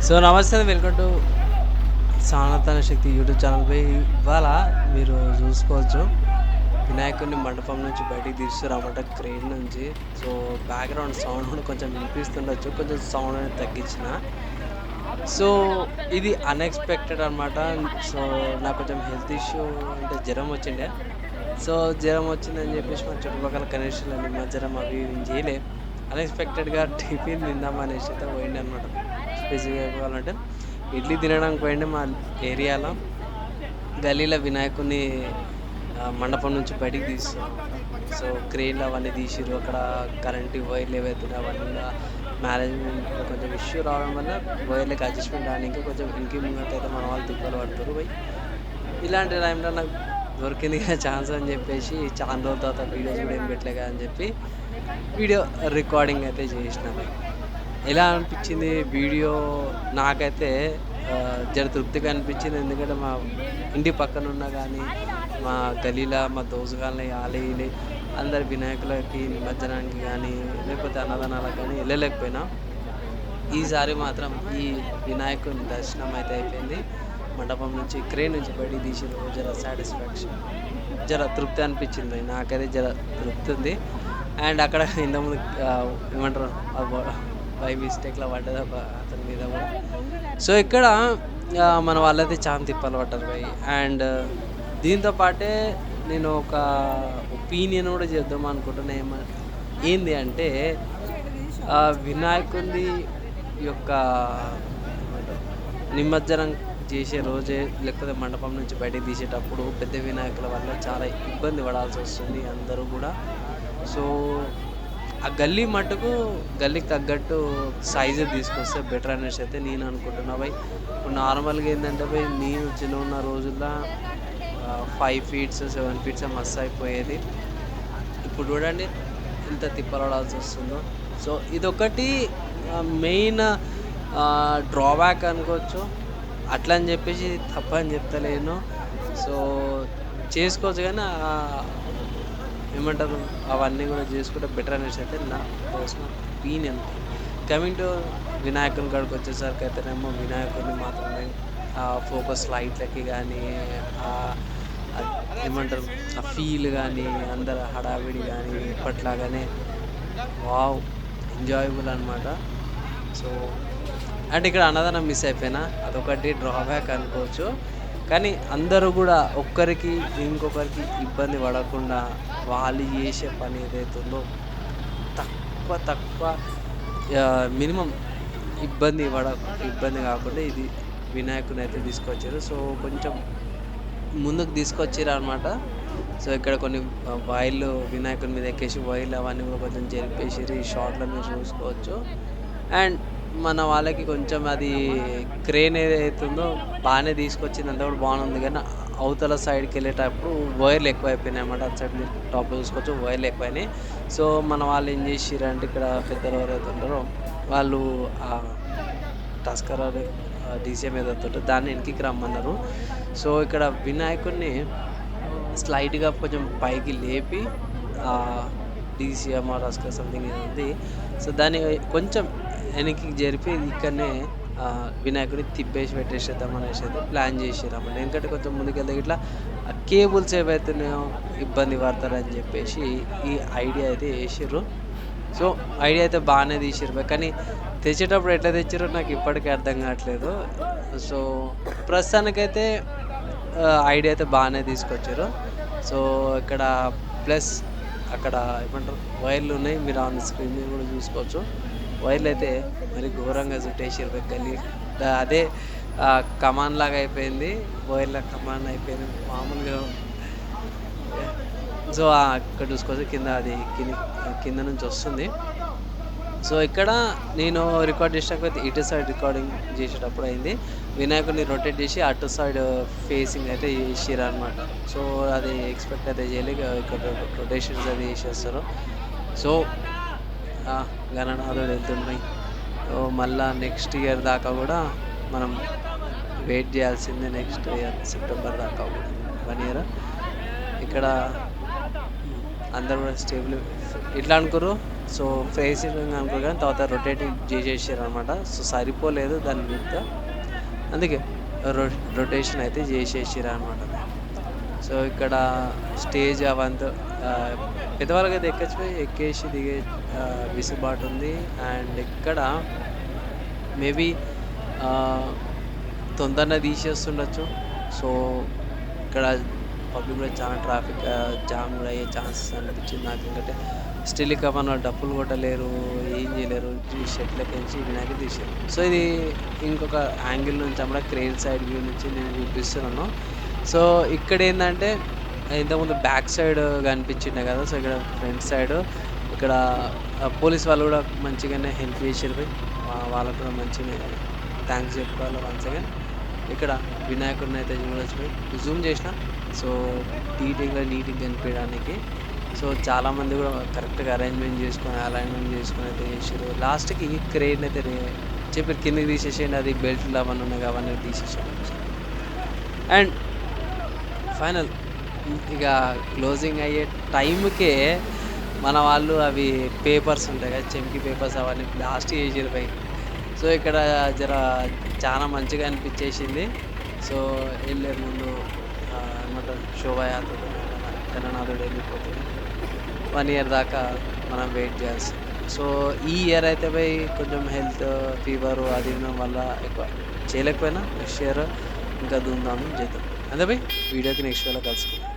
So నమస్తే, welcome to సనాతన శక్తి YouTube ఛానల్పై. ఇవాళ మీరు చూసుకోవచ్చు, వినాయకుడిని మండపం నుంచి బయటికి తీసుకురామంట క్రెయిన్ నుంచి. సో బ్యాక్గ్రౌండ్ సౌండ్ కూడా కొంచెం వినిపిస్తుండొచ్చు, కొంచెం సౌండ్ అనేది తగ్గించిన. సో ఇది అన్ఎక్స్పెక్టెడ్ అనమాట. సో నాకు కొంచెం హెల్త్ ఇష్యూ అంటే జ్వరం వచ్చిండే. సో జ్వరం వచ్చిందని చెప్పేసి మా చుట్టుపక్కల కనెక్షన్లు నిమజ్జనం అవి ఇవి చేయలే. అన్ఎక్స్పెక్టెడ్గా టిఫిన్ తిందామనేసి అయితే పోయింది అనమాట. స్పెసిఫిక్గా చెప్పాలంటే ఇడ్లీ తినడానికి పోయిండే మా ఏరియాలో. గల్లీలో వినాయకుడిని మండపం నుంచి బయటికి తీస్తారు. సో క్రెయిన్లు అవన్నీ తీసిర్రు. అక్కడ కరెంటు వైర్లు ఏవైతున్నాయి అవన్నీ కూడా మేనేజ్మెంట్లో కొంచెం ఇష్యూ రావడం వల్ల వైర్లకి అడ్జస్ట్మెంట్ రావడానికి కొంచెం ఇంకి ముంగటైతే మన వాళ్ళు తిప్పలు పడతారు పోయి. ఇలాంటి టైంలో నాకు దొరికింది కదా ఛాన్స్ అని చెప్పేసి, చాలా రోజుల తర్వాత వీడియోస్ కూడా ఏం పెట్టలే కదా అని చెప్పి వీడియో రికార్డింగ్ అయితే చేసిన. ఎలా అనిపించింది వీడియో? నాకైతే జర తృప్తిగా అనిపించింది. ఎందుకంటే మా ఇంటి పక్కన ఉన్నా కానీ, మా గలీలో మా దోస్తుగాళ్ళని ఆలే ఈలే అందరు వినాయకులకి నిమజ్జనానికి కానీ, లేకపోతే అన్నదానాలకు కానీ వెళ్ళలేకపోయినా, ఈసారి మాత్రం ఈ వినాయకుని దర్శనం అయితే అయిపోయింది. మండపం నుంచి క్రేన్ నుంచి బయటికి తీసిన జర సాటిస్ఫాక్షన్, జర తృప్తి అనిపించింది. నాకైతే జర తృప్తి ఉంది. అండ్ అక్కడ ఇంతకుముందు ఏమంటారు బై మిస్టేక్లో పడ్డది అతని మీద కూడా. సో ఇక్కడ మన వాళ్ళైతే చాలా తిప్పలు పడ్డారు భయ్. అండ్ దీంతో పాటే నేను ఒక ఒపీనియన్ కూడా చేద్దాం అనుకుంటున్నా. ఏంది అంటే, వినాయకుడి యొక్క ఏమంటారు నిమజ్జనం చేసే రోజే, లేకపోతే మండపం నుంచి బయటికి తీసేటప్పుడు పెద్ద వినాయకుల వల్ల చాలా ఇబ్బంది పడాల్సి వస్తుంది అందరూ కూడా. సో ఆ గల్లీ మట్టుకు గల్లీకి తగ్గట్టు సైజు తీసుకొస్తే బెటర్ అనేసి అయితే నేను అనుకుంటున్నా భయ్. ఇప్పుడు నార్మల్గా ఏంటంటే భయ్, నేను చిన్న ఉన్న రోజుల్లో 5 feet 7 feet మస్తు అయిపోయేది. ఇప్పుడు చూడండి ఎంత తిప్పలాడాల్సి వస్తుందో. సో ఇదొకటి మెయిన్ డ్రాబ్యాక్ అనుకోవచ్చు. అట్లా అని చెప్పేసి తప్ప అని చెప్తలేను. సో చేసుకోవచ్చు కానీ ఏమంటారు అవన్నీ కూడా చేసుకుంటే బెటర్ అనేసి అయితే నా పర్సనల్ ఒపీనియన్. కమింగ్ టు వినాయకుని కాడికి వచ్చేసరికి అయితేనేమో, వినాయకుడిని మాత్రమే ఫోకస్ లైట్లకి కానీ, ఏమంటారు ఆ ఫీల్ కానీ, అందరు హడావిడి కానీ ఇప్పట్లాగానే వావ్ ఎంజాయబుల్ అనమాట. సో అంటే ఇక్కడ అన్నదానం మిస్ అయిపోయినా, అదొకటి డ్రాబ్యాక్ అనుకోవచ్చు. కానీ అందరూ కూడా ఒక్కరికి ఇంకొకరికి ఇబ్బంది పడకుండా వాళ్ళు చేసే పని ఏదైతుందో తక్కువ మినిమం ఇబ్బంది కాకుండా ఇది వినాయకుని అయితే తీసుకొచ్చారు. సో కొంచెం ముందుకు తీసుకొచ్చారు అనమాట. సో ఇక్కడ కొన్ని వైర్లు వినాయకుని మీద ఎక్కేసి వైర్లు అవన్నీ కూడా కొంచెం జరిపేసి ఈ షార్ట్లో మీరు చూసుకోవచ్చు. అండ్ మన వాళ్ళకి కొంచెం అది క్రేన్ ఏదైతుందో బాగానే తీసుకొచ్చింది, అంతా కూడా బాగుంది. కానీ అవతల సైడ్కి వెళ్ళేటప్పుడు వైర్లు ఎక్కువైపోయినాయి అన్నమాట. అటు సైడ్ మీరు టాప్లో చూసుకోవచ్చు, వైర్లు ఎక్కువైనాయి. సో మన వాళ్ళు ఏం చేసిరంటే, ఇక్కడ పెద్దలు ఎవరైతే ఉంటారో వాళ్ళు టస్కర్ డీసీఎం ఏదైతే ఉంటుందో దాన్ని వెనక్కి రమ్మన్నారు. సో ఇక్కడ వినాయకుడిని స్లైట్గా కొంచెం పైకి లేపి డీసీఎం టస్కర్ సంథింగ్ ఏదో ఉంది. సో దాన్ని కొంచెం వెనక్కి జరిపి ఇక్కడనే వినాయకుడిని తిప్పేసి పెట్టేసేద్దాం అనేసి అయితే ప్లాన్ చేసిరన్నమాట. ఎందుకంటే కొంచెం ముందుకెళ్తే ఇట్లా కేబుల్స్ ఏవైతున్నాయో ఇబ్బంది పడతారని చెప్పేసి ఈ ఐడియా అయితే వేసిర్రు. సో ఐడియా అయితే బాగానే తీసిర్రు, కానీ తెచ్చేటప్పుడు ఎట్లా తెచ్చారో నాకు ఇప్పటికీ అర్థం కావట్లేదు. సో ప్రస్తుతానికైతే ఐడియా అయితే బాగానే తీసుకొచ్చారు. సో ఇక్కడ ప్లస్ అక్కడ ఏమంటారు వైర్లు ఉన్నాయి, మీరు ఆన్ స్క్రీన్ మీద కూడా చూసుకోవచ్చు. వైర్లు అయితే మరి ఘోరంగా చుట్టేసారు గల్లీ. అదే కమాన్ లాగా అయిపోయింది, వైర్ల కమాన్ అయిపోయింది మామూలుగా. సో ఇక్కడ చూసుకోవచ్చు కింద అది కింద నుంచి వస్తుంది. సో ఇక్కడ నేను రికార్డ్ చేసినప్పుడు ఇటు సైడ్ రికార్డింగ్ చేసేటప్పుడు అయింది. వినాయకుడిని రొటేట్ చేసి అటు సైడ్ ఫేసింగ్ అయితే చేసిర్రు అనమాట. సో అది ఎక్స్పెక్ట్ అయితే చేయలేక ఇక్కడ రొటేషన్స్ అది చేసేస్తారు. సో గణనాథుడు వెళ్తున్నాయి. మళ్ళీ నెక్స్ట్ ఇయర్ దాకా కూడా మనం వెయిట్ చేయాల్సిందే. నెక్స్ట్ ఇయర్ సెప్టెంబర్ దాకా కూడా 1 year. ఇక్కడ అందరూ కూడా స్టేబుల్ ఇట్లా అనుకోరు. సో ఫేసింగ్ అనుకో కానీ తర్వాత రొటేటింగ్ చేసేసారనమాట. సో సరిపోలేదు దాని విడ్త్. అందుకే రొటేషన్ అయితే చేసేసిరనమాట. సో ఇక్కడ స్టేజ్ అవంతా పెద్దవాళ్ళకైతే ఎక్కొచ్చు, ఎక్కేసి దిగే వెసులుబాటు ఉంది. అండ్ ఇక్కడ మేబీ తొందరనే తీసేస్తుండొచ్చు. సో ఇక్కడ పబ్లిక్ కూడా చాలా ట్రాఫిక్ జామ్ కూడా అయ్యే ఛాన్సెస్ అనిపించింది నాకు. ఎందుకంటే స్టిల్ ఇక మన డప్పులు కొట్టలేరు, ఏం చేయలేరు. షెట్లకించి వినాయక తీసారు. సో ఇది ఇంకొక యాంగిల్ నుంచి అన్నమాట, క్రేన్ సైడ్ వ్యూ నుంచి నేను చూపిస్తున్నాను. సో ఇక్కడ ఏంటంటే ఇంతకుముందు బ్యాక్ సైడ్ కనిపించిండే కదా. సో ఇక్కడ ఫ్రంట్ సైడ్ ఇక్కడ పోలీస్ వాళ్ళు కూడా మంచిగానే హెల్ప్ చేసారు పోయి. వాళ్ళకు కూడా మంచిగా థ్యాంక్స్ చెప్పుకోవాలి వన్స్ అగైన్. ఇక్కడ వినాయకుడిని అయితే చూడొచ్చు పోయి, జూమ్ చేసిన. సో నీట్గా కనిపించడానికి. సో చాలామంది కూడా కరెక్ట్గా అరేంజ్మెంట్ చేసుకొని అలైన్మెంట్ చేసుకొని అయితే చేసారు. లాస్ట్కి ఈ క్రెయిన్ అయితే చెప్పి కిందకి తీసేసేయండి, అది బెల్ట్లు అవన్నీ ఉన్నాయి అవన్నీ తీసేసాను. అండ్ ఫైనల్ ఇక క్లోజింగ్ అయ్యే టైంకే మన వాళ్ళు అవి పేపర్స్ ఉంటాయి కదా, చెంకి పేపర్స్ అవన్నీ లాస్ట్ చేసారు పై. సో ఇక్కడ జర చాలా మంచిగా అనిపించేసింది. సో వెళ్ళే ముందు ఏమంటారు శోభాయాత్ర జగన్నాథుడు వెళ్ళిపోతుంది. 1 ఇయర్ దాకా మనం వెయిట్ చేయాల్సి. సో ఈ ఇయర్ అయితే పోయి కొంచెం హెల్త్ ఫీవరు అది ఉండడం వల్ల ఎక్కువ చేయలేకపోయినా నెక్స్ట్ ఇయర్ ఇంకా ధూమ్ధామ్ చేద్దాం. అంతే పోయి వీడియోకి నెక్స్ట్ వేళ కలుసుకుందాం.